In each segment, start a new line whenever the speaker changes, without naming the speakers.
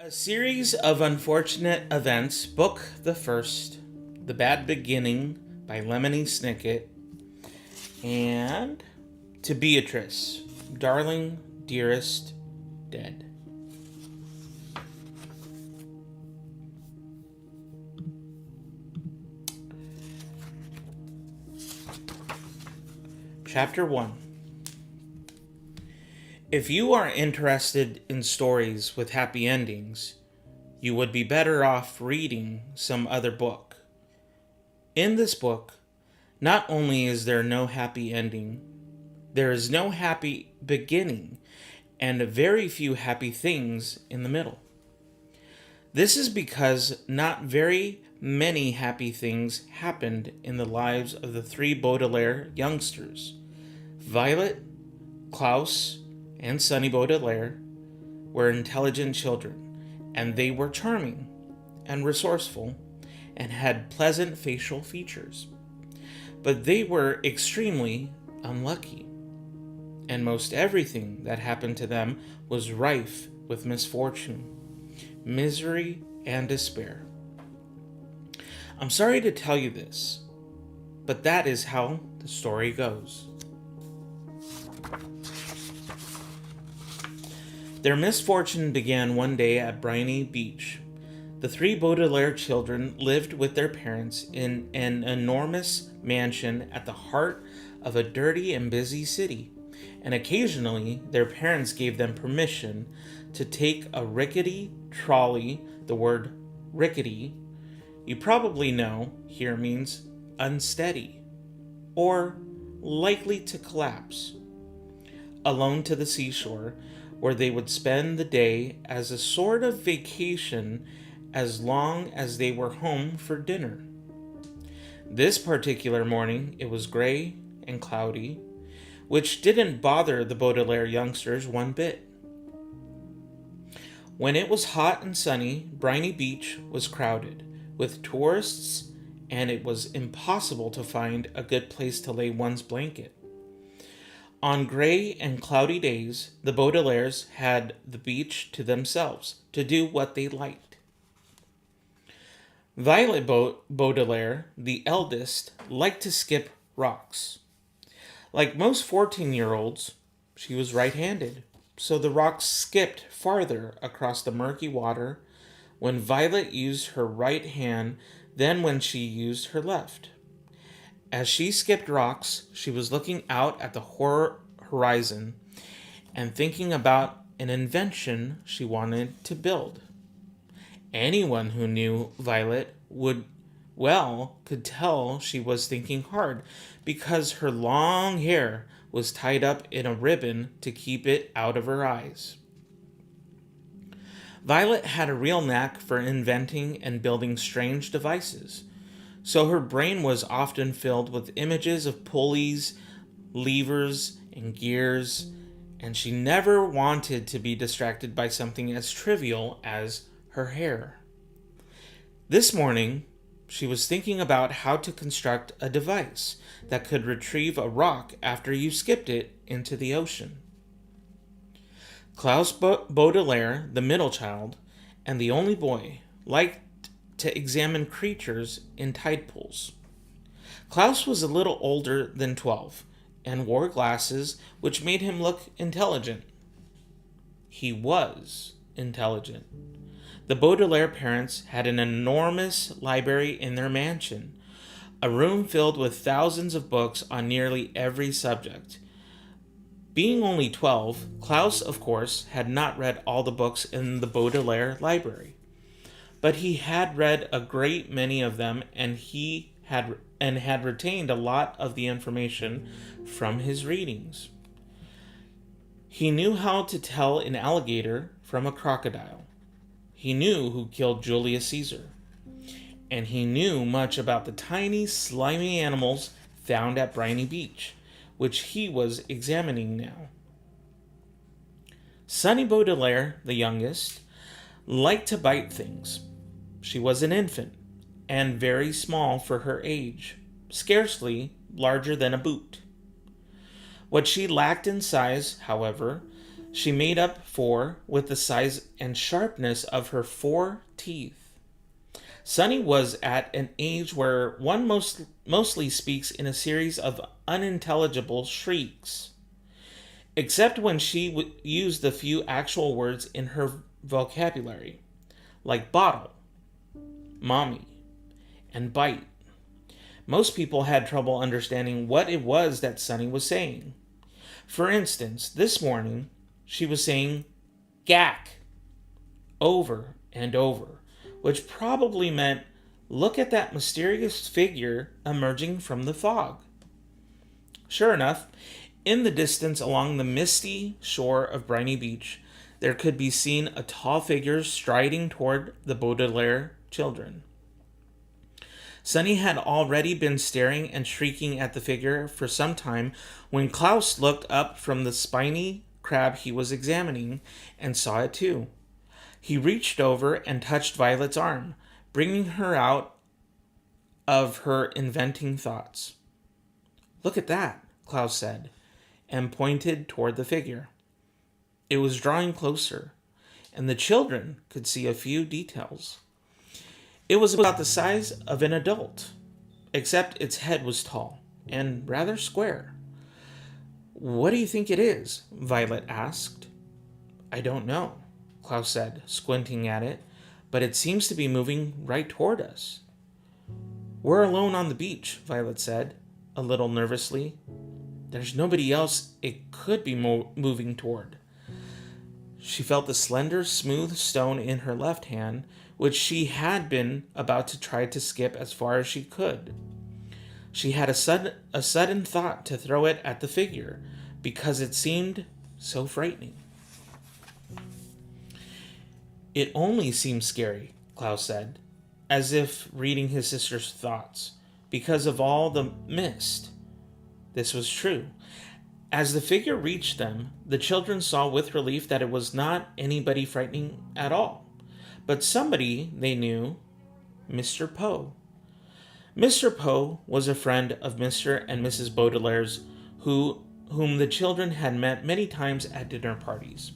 A series of unfortunate events, book the first, The Bad Beginning by Lemony Snicket, and To Beatrice, Darling, Dearest, Dead. Chapter 1. If you are interested in stories with happy endings, you would be better off reading some other book. In this book, not only is there no happy ending, there is no happy beginning, and very few happy things in the middle. This is because not very many happy things happened in the lives of the three Baudelaire youngsters. Violet, Klaus, and Sonny Baudelaire were intelligent children, and they were charming and resourceful and had pleasant facial features. But they were extremely unlucky, and most everything that happened to them was rife with misfortune, misery, and despair. I'm sorry to tell you this, but that is how the story goes. Their misfortune began one day at Briny Beach. The three Baudelaire children lived with their parents in an enormous mansion at the heart of a dirty and busy city, and occasionally their parents gave them permission to take a rickety trolley. The word rickety, you probably know, here means unsteady or likely to collapse, alone to the seashore, where they would spend the day as a sort of vacation as long as they were home for dinner. This particular morning it was gray and cloudy, which didn't bother the Baudelaire youngsters one bit. When it was hot and sunny, Briny Beach was crowded with tourists, and it was impossible to find a good place to lay one's blanket. On gray and cloudy days, the Baudelaires had the beach to themselves to do what they liked. Violet Baudelaire, the eldest, liked to skip rocks. Like most 14-year-olds, she was right-handed, so the rocks skipped farther across the murky water when Violet used her right hand than when she used her left. As she skipped rocks, she was looking out at the horizon and thinking about an invention she wanted to build. Anyone who knew Violet could tell she was thinking hard, because her long hair was tied up in a ribbon to keep it out of her eyes. Violet had a real knack for inventing and building strange devices, so her brain was often filled with images of pulleys, levers, and gears, and she never wanted to be distracted by something as trivial as her hair. This morning, she was thinking about how to construct a device that could retrieve a rock after you skipped it into the ocean. Klaus Baudelaire, the middle child, and the only boy, liked to examine creatures in tide pools. Klaus was a little older than 12 and wore glasses which made him look intelligent. He was intelligent. The Baudelaire parents had an enormous library in their mansion, a room filled with thousands of books on nearly every subject. Being only 12, Klaus, of course, had not read all the books in the Baudelaire library, but he had read a great many of them, and had retained a lot of the information from his readings. He knew how to tell an alligator from a crocodile. He knew who killed Julius Caesar, and he knew much about the tiny, slimy animals found at Briny Beach, which he was examining now. Sonny Baudelaire, the youngest, liked to bite things. She was an infant, and very small for her age, scarcely larger than a boot. What she lacked in size, however, she made up for with the size and sharpness of her 4 teeth. Sunny was at an age where one mostly speaks in a series of unintelligible shrieks, except when she used the few actual words in her vocabulary, like bottle, mommy, and bite. Most people had trouble understanding what it was that Sunny was saying. For instance, this morning, she was saying gack over and over, which probably meant look at that mysterious figure emerging from the fog. Sure enough, in the distance along the misty shore of Briny Beach, there could be seen a tall figure striding toward the Baudelaire children. Sunny had already been staring and shrieking at the figure for some time when Klaus looked up from the spiny crab he was examining and saw it too. He reached over and touched Violet's arm, bringing her out of her inventing thoughts. "Look at that," Klaus said, and pointed toward the figure. It was drawing closer, and the children could see a few details. It was about the size of an adult, except its head was tall and rather square. "What do you think it is?" Violet asked. "I don't know," Klaus said, squinting at it, "but it seems to be moving right toward us." "We're alone on the beach," Violet said, a little nervously. "There's nobody else it could be moving toward." She felt the slender, smooth stone in her left hand, which she had been about to try to skip as far as she could. She had a sudden thought to throw it at the figure, because it seemed so frightening. "It only seems scary," Klaus said, as if reading his sister's thoughts, "because of all the mist." This was true. As the figure reached them, the children saw with relief that it was not anybody frightening at all, but somebody they knew, Mr. Poe. Mr. Poe was a friend of Mr. and Mrs. Baudelaire's, whom the children had met many times at dinner parties.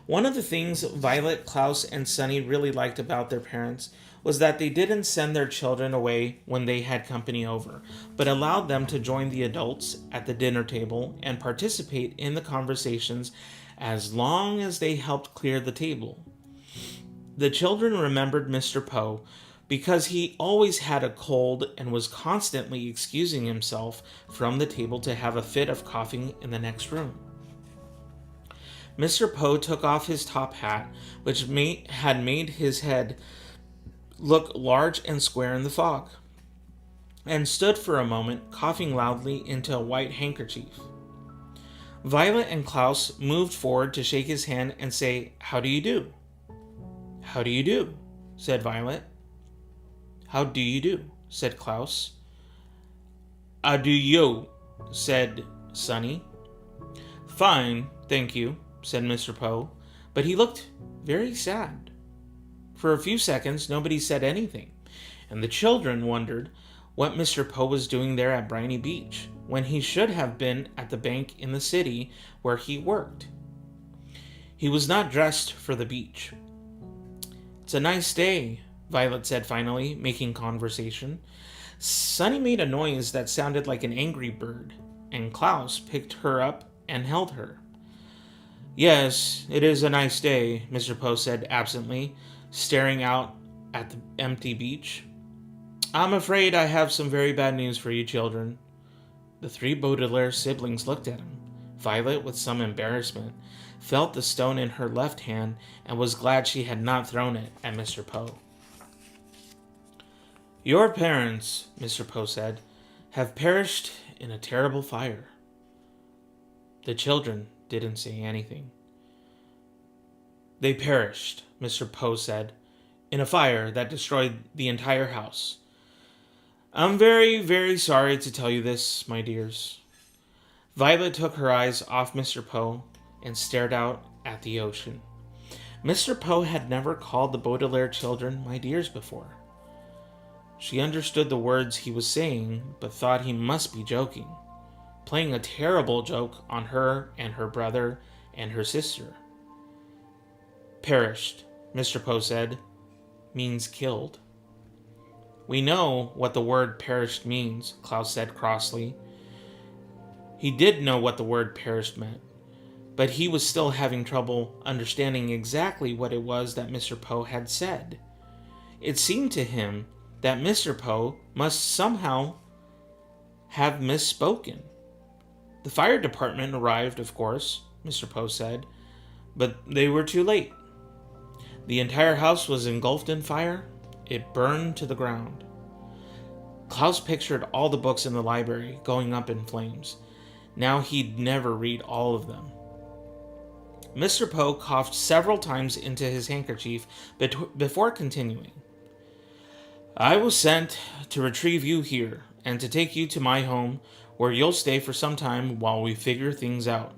One of the things Violet, Klaus, and Sunny really liked about their parents was that they didn't send their children away when they had company over, but allowed them to join the adults at the dinner table and participate in the conversations as long as they helped clear the table. The children remembered Mr. Poe because he always had a cold and was constantly excusing himself from the table to have a fit of coughing in the next room. Mr. Poe took off his top hat, which had made his head look large and square in the fog, and stood for a moment, coughing loudly into a white handkerchief. Violet and Klaus moved forward to shake his hand and say, "How do you do?" "How do you do?" said Violet. "How do you do?" said Klaus. "How do you?" said Sunny. "Fine, thank you," said Mr. Poe, but he looked very sad. For a few seconds, nobody said anything, and the children wondered what Mr. Poe was doing there at Briny Beach, when he should have been at the bank in the city where he worked. He was not dressed for the beach. "It's a nice day," Violet said finally, making conversation. Sunny made a noise that sounded like an angry bird, and Klaus picked her up and held her. "Yes, it is a nice day," Mr. Poe said absently, staring out at the empty beach. "I'm afraid I have some very bad news for you children." The 3 Baudelaire siblings looked at him. Violet, with some embarrassment, felt the stone in her left hand and was glad she had not thrown it at Mr. Poe. "Your parents," Mr. Poe said, "have perished in a terrible fire." The children didn't say anything. "They perished," Mr. Poe said, "in a fire that destroyed the entire house. I'm very, very sorry to tell you this, my dears." Violet took her eyes off Mr. Poe and stared out at the ocean. Mr. Poe had never called the Baudelaire children my dears before. She understood the words he was saying, but thought he must be joking. playing a terrible joke on her and her brother and her sister. Perished, Mr. Poe said, means killed. We know what the word perished means, Klaus said crossly. He did know what the word perished meant, but he was still having trouble understanding exactly what it was that Mr. Poe had said. It seemed to him that Mr. Poe must somehow have misspoken. The fire department arrived, of course, Mr. Poe said, but they were too late. The entire house was engulfed in fire. It burned to the ground. Klaus pictured all the books in the library going up in flames. Now he'd never read all of them. Mr. Poe coughed several times into his handkerchief before continuing. I was sent to retrieve you here and to take you to my home, where you'll stay for some time while we figure things out.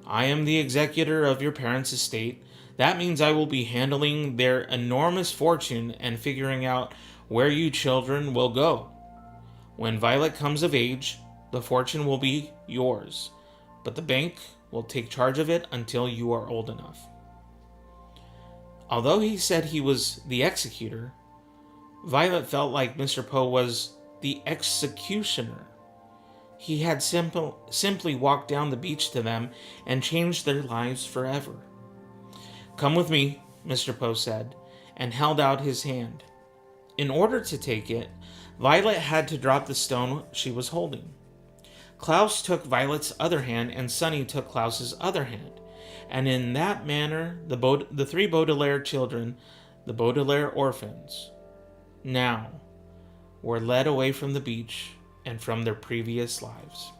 I am the executor of your parents' estate. That means I will be handling their enormous fortune and figuring out where you children will go. When Violet comes of age, the fortune will be yours, but the bank will take charge of it until you are old enough. Although he said he was the executor, Violet felt like Mr. Poe was the executioner. He had simply walked down the beach to them and changed their lives forever. Come with me, Mr. Poe said, and held out his hand. In order to take it, Violet had to drop the stone she was holding. Klaus took Violet's other hand, and Sonny took Klaus's other hand, and in that manner the three Baudelaire children, the Baudelaire orphans, now were led away from the beach and from their previous lives.